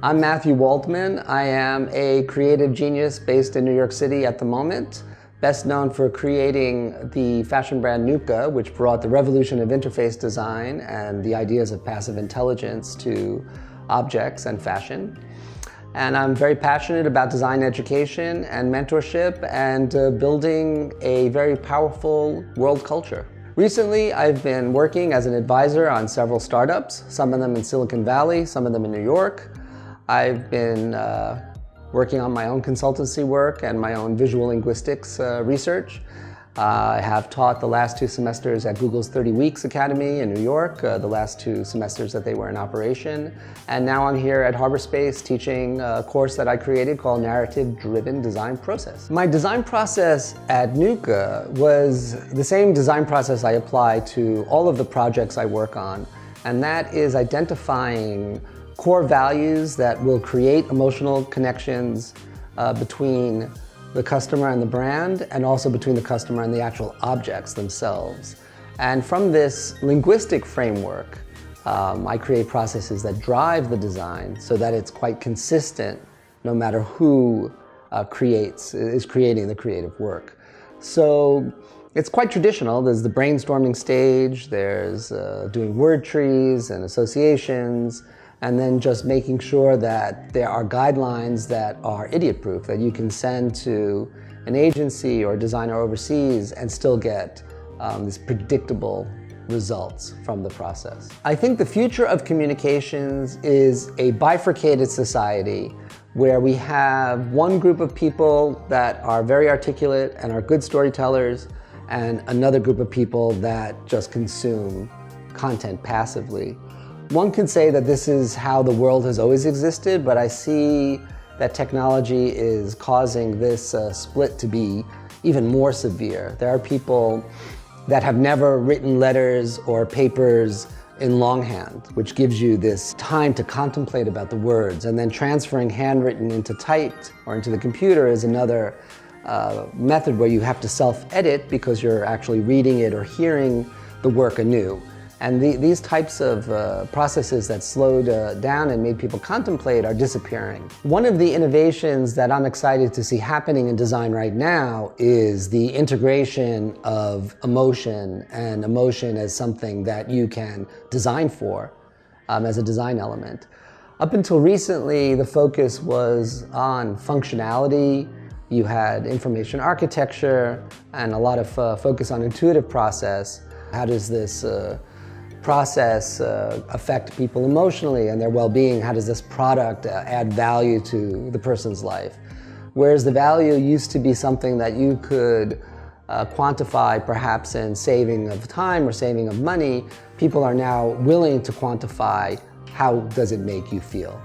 I'm Matthew Waldman. I am a creative genius based in New York City at the moment, best known for creating the fashion brand Nuka, which brought the revolution of interface design and the ideas of passive intelligence to objects and fashion. And I'm very passionate about design education and mentorship and building a very powerful world culture. Recently, I've been working as an advisor on several startups, some of them in Silicon Valley, some of them in New York. I've been working on my own consultancy work and my own visual linguistics research. I have taught the last 2 semesters at Google's 30 Weeks Academy in New York, the last 2 semesters that they were in operation. And now I'm here at Harbor Space teaching a course that I created called Narrative Driven Design Process. My design process at Nuka was the same design process I apply to all of the projects I work on, and that is identifying core values that will create emotional connections between the customer and the brand, and also between the customer and the actual objects themselves. And from this linguistic framework, I create processes that drive the design so that it's quite consistent no matter who is creating the creative work. So it's quite traditional. There's the brainstorming stage, there's doing word trees and associations, and then just making sure that there are guidelines that are idiot-proof, that you can send to an agency or a designer overseas and still get these predictable results from the process. I think the future of communications is a bifurcated society where we have one group of people that are very articulate and are good storytellers, and another group of people that just consume content passively. One could say that this is how the world has always existed, but I see that technology is causing this split to be even more severe. There are people that have never written letters or papers in longhand, which gives you this time to contemplate about the words, and then transferring handwritten into typed or into the computer is another method where you have to self-edit because you're actually reading it or hearing the work anew. And these types of processes that slowed down and made people contemplate are disappearing. One of the innovations that I'm excited to see happening in design right now is the integration of emotion, and emotion as something that you can design for as a design element. Up until recently, the focus was on functionality. You had information architecture and a lot of focus on intuitive process. How does this process affect people emotionally and their well-being? How does this product add value to the person's life? Whereas the value used to be something that you could quantify perhaps in saving of time or saving of money, people are now willing to quantify how does it make you feel.